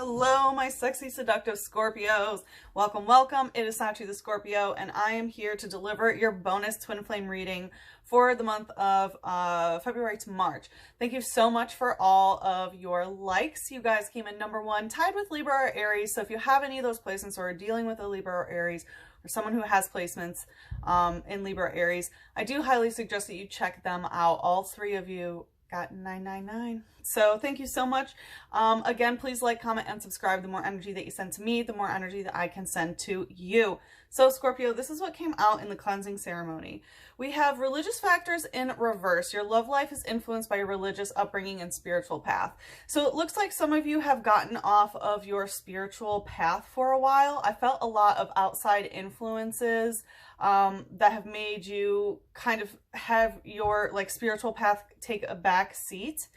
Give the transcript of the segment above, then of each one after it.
Hello, my sexy, seductive Scorpios. Welcome, welcome. It is Sachi the Scorpio, and I am here to deliver your bonus twin flame reading for the month of February to March. Thank you so much for all of your likes. You guys came in #1, tied with Libra or Aries. So if you have any of those placements or are dealing with a Libra or Aries, or someone who has placements in Libra or Aries, I do highly suggest that you check them out. All three of you got 999. So thank you so much. Again, please like, comment, and subscribe. The more energy that you send to me, the more energy that I can send to you. So Scorpio, this is what came out in the cleansing ceremony. We have religious factors in reverse. Your love life is influenced by your religious upbringing and spiritual path. So it looks like some of you have gotten off of your spiritual path for a while. I felt a lot of outside influences that have made you kind of have your spiritual path take a back seat.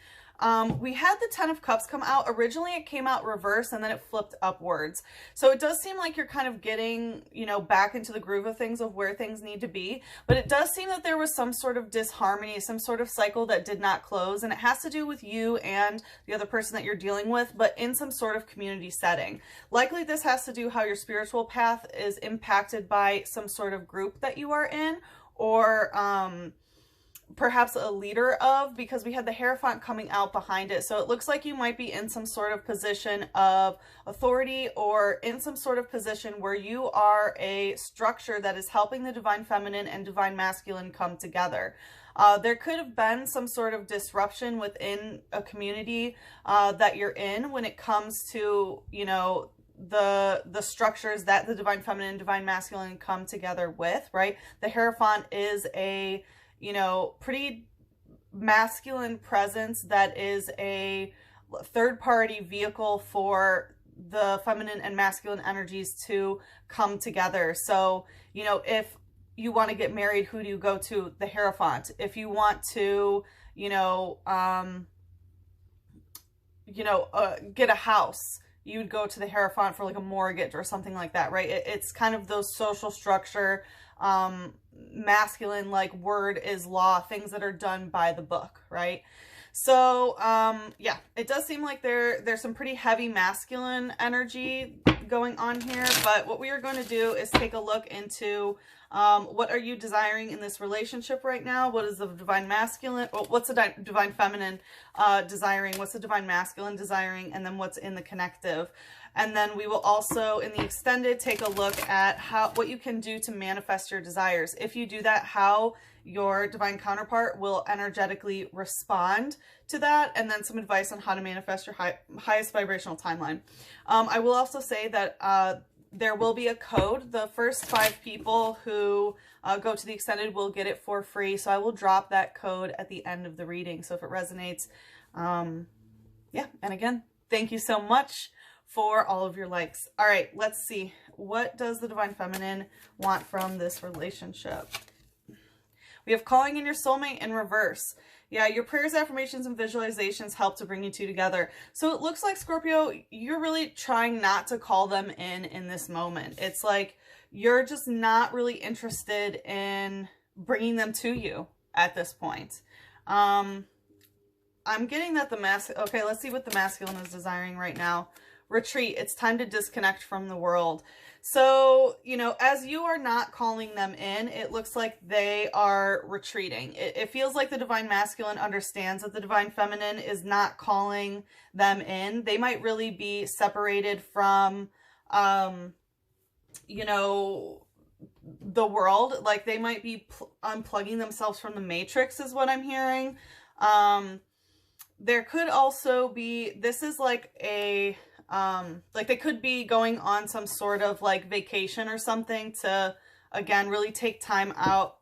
We had the 10 of Cups come out. Originally it came out reverse and then it flipped upwards. So it does seem like you're kind of getting, back into the groove of things, of where things need to be. But it does seem that there was some sort of disharmony, some sort of cycle that did not close. And it has to do with you and the other person that you're dealing with, but in some sort of community setting. Likely this has to do how your spiritual path is impacted by some sort of group that you are in, or perhaps a leader of, because we had the Hierophant coming out behind it. So it looks like you might be in some sort of position of authority, or in some sort of position where you are a structure that is helping the divine feminine and divine masculine come together. There could have been some sort of disruption within a community that you're in when it comes to, the structures that the divine feminine and divine masculine come together with, right? The Hierophant is a pretty masculine presence that is a third-party vehicle for the feminine and masculine energies to come together. So, if you want to get married, who do you go to? The Hierophant. If you want to, get a house, you would go to the Hierophant for like a mortgage or something like that, right? It's kind of those social structure, masculine, like word is law, things that are done by the book, right? So yeah, it does seem like there's some pretty heavy masculine energy going on here. But what we are going to do is take a look into what are you desiring in this relationship right now? What is the divine masculine, or what's the divine feminine desiring? What's the divine masculine desiring? And then what's in the connective? And then we will also, in the extended, take a look at what you can do to manifest your desires. If you do that, how your divine counterpart will energetically respond to that, and then some advice on how to manifest your highest vibrational timeline. I will also say that there will be a code. The first 5 people who go to the extended will get it for free. So I will drop that code at the end of the reading. So if it resonates, yeah. And again, thank you so much for all of your likes. All right, let's see. What does the divine feminine want from this relationship? We have calling in your soulmate in reverse. Yeah, your prayers, affirmations, and visualizations help to bring you two together. So it looks like, Scorpio, you're really trying not to call them in this moment. It's like you're just not really interested in bringing them to you at this point. I'm getting that okay, let's see what the masculine is desiring right now. Retreat. It's time to disconnect from the world. So, as you are not calling them in, it looks like they are retreating. It feels like the divine masculine understands that the divine feminine is not calling them in. They might really be separated from, the world. Like they might be unplugging themselves from the matrix is what I'm hearing. There could also be, this is like a, like they could be going on some sort of like vacation or something to, again, really take time out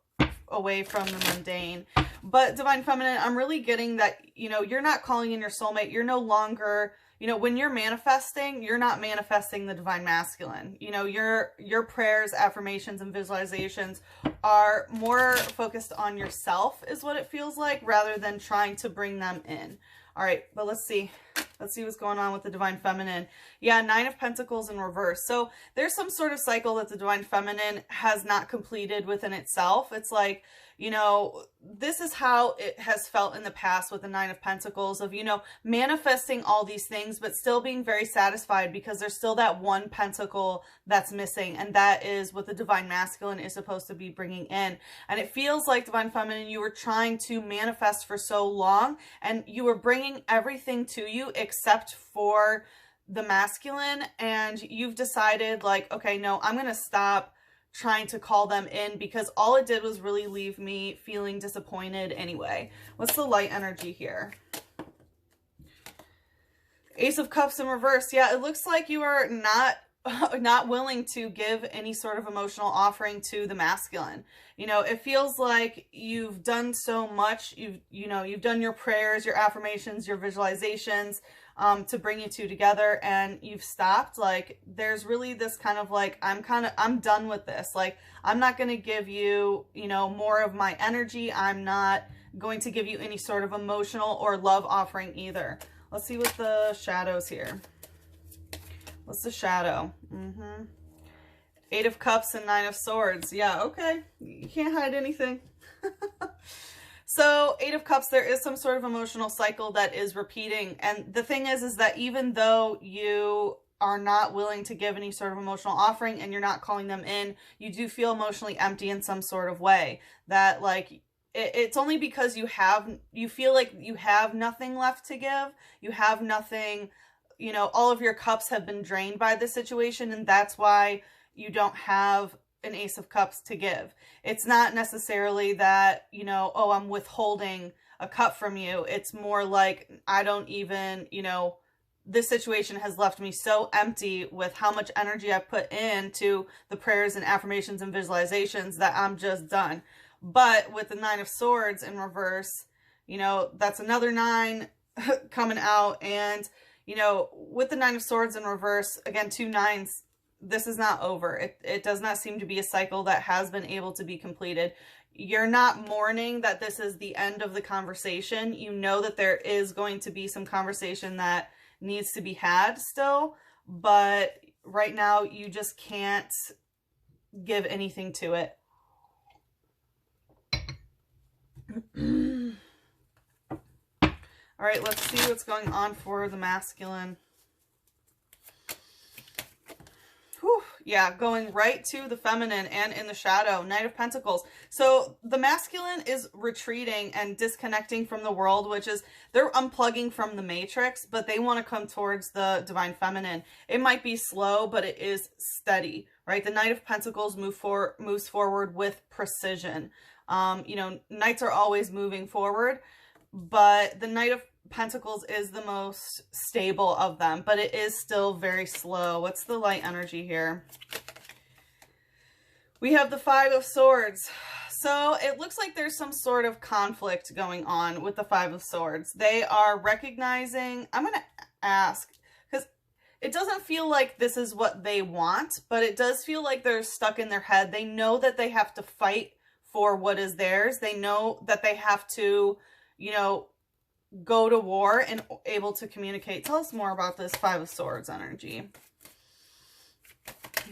away from the mundane. But divine feminine, I'm really getting that, you're not calling in your soulmate. You're no longer, when you're manifesting, you're not manifesting the divine masculine. Your prayers, affirmations, and visualizations are more focused on yourself is what it feels like, rather than trying to bring them in. All right, but let's see. Let's see what's going on with the divine feminine. Yeah, 9 of Pentacles in reverse. So there's some sort of cycle that the divine feminine has not completed within itself. It's like You know, this is how it has felt in the past with the Nine of Pentacles of, you know, manifesting all these things, but still being very satisfied because there's still that one pentacle that's missing. And that is what the Divine Masculine is supposed to be bringing in. And it feels like, Divine Feminine, you were trying to manifest for so long and you were bringing everything to you except for the masculine. And you've decided like, okay, no, I'm going to stop trying to call them in because all it did was really leave me feeling disappointed anyway. What's the light energy here? Ace of Cups in reverse. Yeah, it looks like you are not willing to give any sort of emotional offering to the masculine. You know, it feels like you've done so much. You've done your prayers, your affirmations, your visualizations, to bring you two together, and you've stopped. Like, there's really this kind of like, I'm done with this. Like, I'm not going to give you, you know, more of my energy. I'm not going to give you any sort of emotional or love offering either. Let's see what the shadow's here. What's the shadow? Eight of Cups and Nine of Swords. Yeah, okay. You can't hide anything. So, Eight of Cups, there is some sort of emotional cycle that is repeating. And the thing is that even though you are not willing to give any sort of emotional offering and you're not calling them in, you do feel emotionally empty in some sort of way. That, like, it's only because you feel like you have nothing left to give. You have nothing, you know, all of your cups have been drained by the situation, and that's why you don't have an Ace of Cups to give. It's not necessarily that, you know, oh, I'm withholding a cup from you. It's more like, I don't even, you know, this situation has left me so empty with how much energy I put into the prayers and affirmations and visualizations that I'm just done. But with the Nine of Swords in reverse, you know, that's another 9 coming out. And, you know, with the Nine of Swords in reverse, again, 2 9s, this is not over. It does not seem to be a cycle that has been able to be completed. You're not mourning that this is the end of the conversation. You know that there is going to be some conversation that needs to be had still, but right now you just can't give anything to it. All right, let's see what's going on for the masculine. Whew, yeah, going right to the feminine and in the shadow, Knight of Pentacles. So the masculine is retreating and disconnecting from the world, which is they're unplugging from the matrix, but they want to come towards the divine feminine. It might be slow, but it is steady, right? The Knight of Pentacles moves forward with precision. You know, knights are always moving forward, but the Knight of Pentacles is the most stable of them, but it is still very slow. What's the light energy here? We have the Five of Swords. So it looks like there's some sort of conflict going on with the Five of Swords. They are recognizing, I'm going to ask, because it doesn't feel like this is what they want, but it does feel like they're stuck in their head. They know that they have to fight for what is theirs. They know that they have to, you know, go to war and able to communicate. Tell us more about this Five of Swords energy.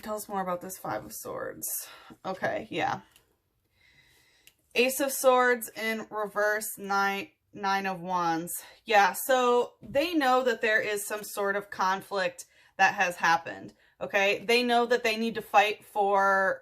Tell us more about this Five of Swords. Okay, yeah. Ace of Swords in reverse, Nine of Wands. Yeah, so they know that there is some sort of conflict that has happened. Okay, they know that they need to fight for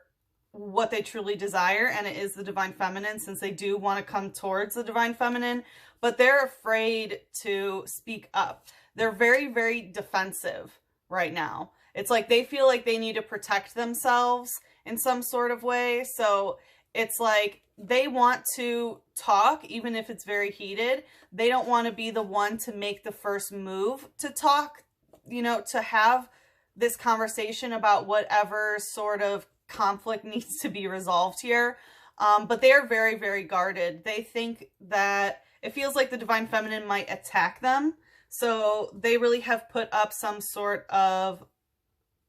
what they truly desire, and it is the divine feminine, since they do want to come towards the divine feminine, but they're afraid to speak up. They're very, very defensive right now. It's like they feel like they need to protect themselves in some sort of way. So it's like they want to talk, even if it's very heated. They don't want to be the one to make the first move to talk, you know, to have this conversation about whatever sort of conflict needs to be resolved here. But they are very, very guarded. They think that it feels like the divine feminine might attack them. So they really have put up some sort of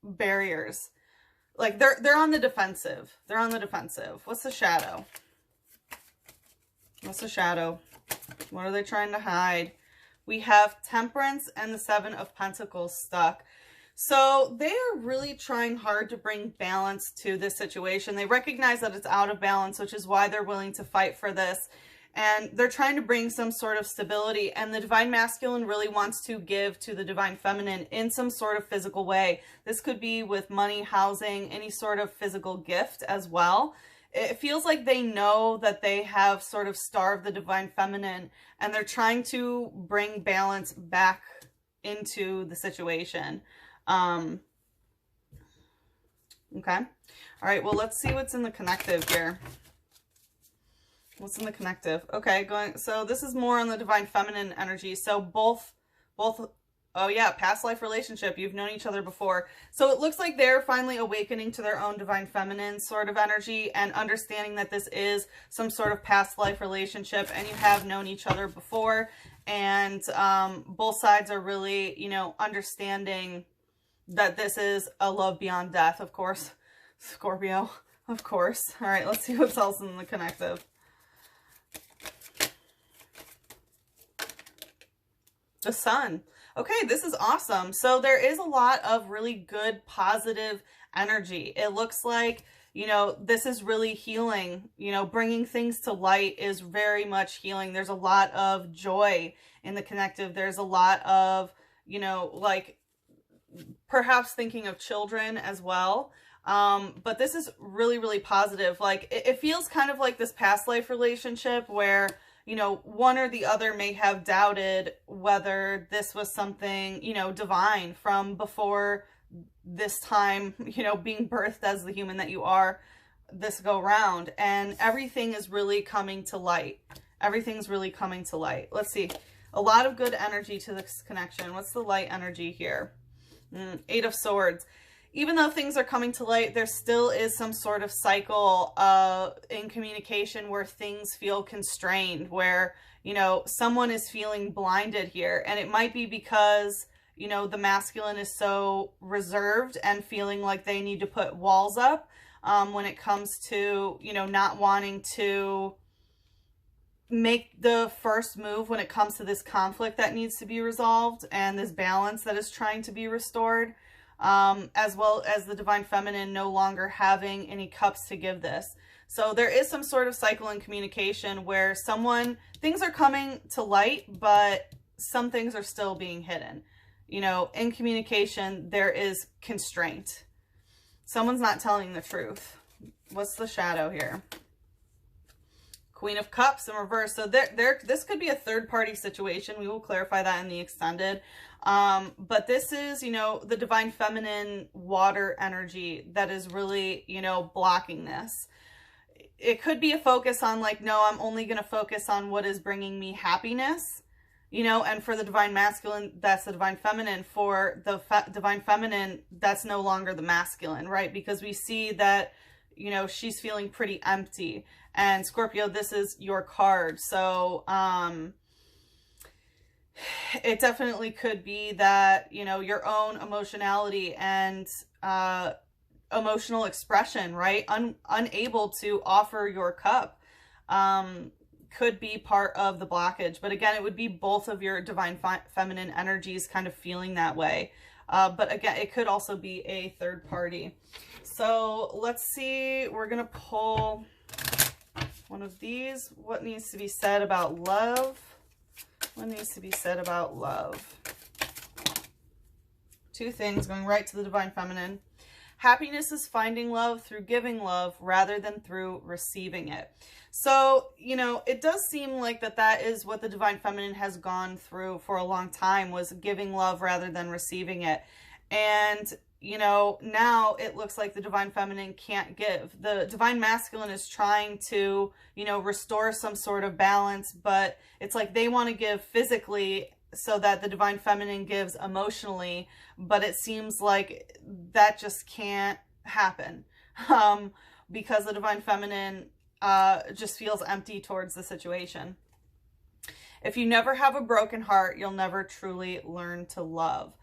barriers. Like they're on the defensive. They're on the defensive. What's the shadow? What's the shadow? What are they trying to hide? We have Temperance and the Seven of Pentacles stuck. So they are really trying hard to bring balance to this situation. They recognize that it's out of balance, which is why they're willing to fight for this. And they're trying to bring some sort of stability. And the Divine Masculine really wants to give to the Divine Feminine in some sort of physical way. This could be with money, housing, any sort of physical gift as well. It feels like they know that they have sort of starved the Divine Feminine, and they're trying to bring balance back into the situation. Okay. All right. Well, let's see what's in the connective here. What's in the connective? Okay. So this is more on the Divine Feminine energy. So both, oh yeah, past life relationship. You've known each other before. So it looks like they're finally awakening to their own Divine Feminine sort of energy and understanding that this is some sort of past life relationship and you have known each other before. And both sides are really, you know, understanding that this is a love beyond death, of course. Scorpio, of course. All right, let's see what else in the connective. The Sun. Okay, this is awesome. So there is a lot of really good, positive energy. It looks like, you know, this is really healing. You know, bringing things to light is very much healing. There's a lot of joy in the connective. There's a lot of, you know, like perhaps thinking of children as well. But this is really, really positive. Like it feels kind of like this past life relationship where, you know, one or the other may have doubted whether this was something, you know, divine from before this time, you know, being birthed as the human that you are this go round. And everything is really coming to light. Everything's really coming to light. Let's see. A lot of good energy to this connection. What's the light energy here? Eight of Swords. Even though things are coming to light, there still is some sort of cycle in communication where things feel constrained, where, you know, someone is feeling blinded here. And it might be because, you know, the masculine is so reserved and feeling like they need to put walls up when it comes to, you know, not wanting to make the first move when it comes to this conflict that needs to be resolved and this balance that is trying to be restored. As well as the Divine Feminine no longer having any cups to give this. So there is some sort of cycle in communication where things are coming to light, but some things are still being hidden. You know, in communication, there is constraint. Someone's not telling the truth. What's the shadow here? Queen of Cups in reverse. So this could be a third-party situation. We will clarify that in the extended. But this is, you know, the Divine Feminine water energy that is really, you know, blocking this. It could be a focus on like, no, I'm only going to focus on what is bringing me happiness, you know, and for the Divine Masculine, that's the Divine Feminine. For the Divine Feminine, that's no longer the masculine, right? Because we see that, you know, she's feeling pretty empty. And Scorpio, this is your card. So, it definitely could be that, you know, your own emotionality and emotional expression, right? Unable to offer your cup could be part of the blockage. But again, it would be both of your Divine Feminine energies kind of feeling that way. But again, it could also be a third party. So let's see. We're going to pull one of these. What needs to be said about love? What needs to be said about love? Two things going right to the Divine Feminine. Happiness is finding love through giving love rather than through receiving it. So, you know, it does seem like that is what the Divine Feminine has gone through for a long time, was giving love rather than receiving it. And, you know, now it looks like the Divine Feminine can't give. The Divine Masculine is trying to, you know, restore some sort of balance, but it's like they want to give physically so that the Divine Feminine gives emotionally, but it seems like that just can't happen because the Divine Feminine just feels empty towards the situation. If you never have a broken heart, you'll never truly learn to love.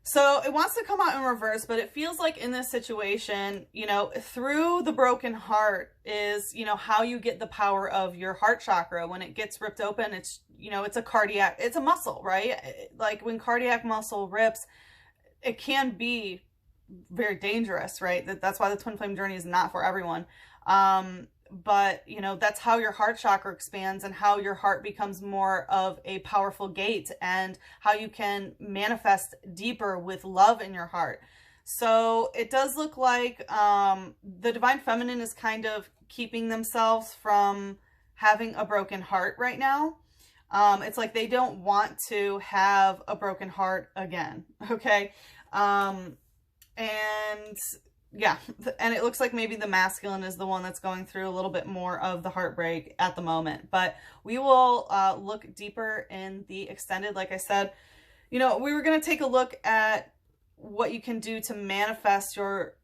So it wants to come out in reverse, but it feels like in this situation, you know, through the broken heart is, you know, how you get the power of your heart chakra. When it gets ripped open, it's, you know, it's a muscle, right? Like when cardiac muscle rips, it can be very dangerous, right? That's why the twin flame journey is not for everyone. But you know, that's how your heart chakra expands and how your heart becomes more of a powerful gate, and how you can manifest deeper with love in your heart. So it does look like the divine feminine is kind of keeping themselves from having a broken heart right now. It's like they don't want to have a broken heart again. Okay. And yeah, and it looks like maybe the masculine is the one that's going through a little bit more of the heartbreak at the moment. But we will look deeper in the extended. Like I said, you know, we were going to take a look at what you can do to manifest your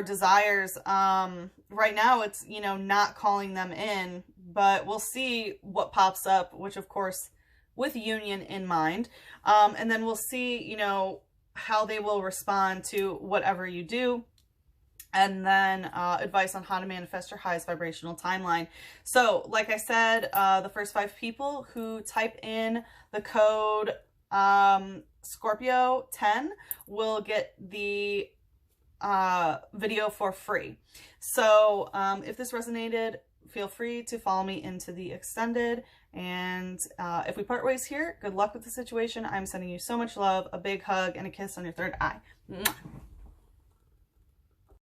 desires. Right now it's, you know, not calling them in, but we'll see what pops up, which of course with union in mind. And then we'll see, you know, how they will respond to whatever you do. And then advice on how to manifest your highest vibrational timeline. So like I said, the first 5 people who type in the code Scorpio 10 will get the video for free. So if this resonated, feel free to follow me into the extended. And if we part ways here, good luck with the situation. I'm sending you so much love, a big hug, and a kiss on your third eye. Mwah.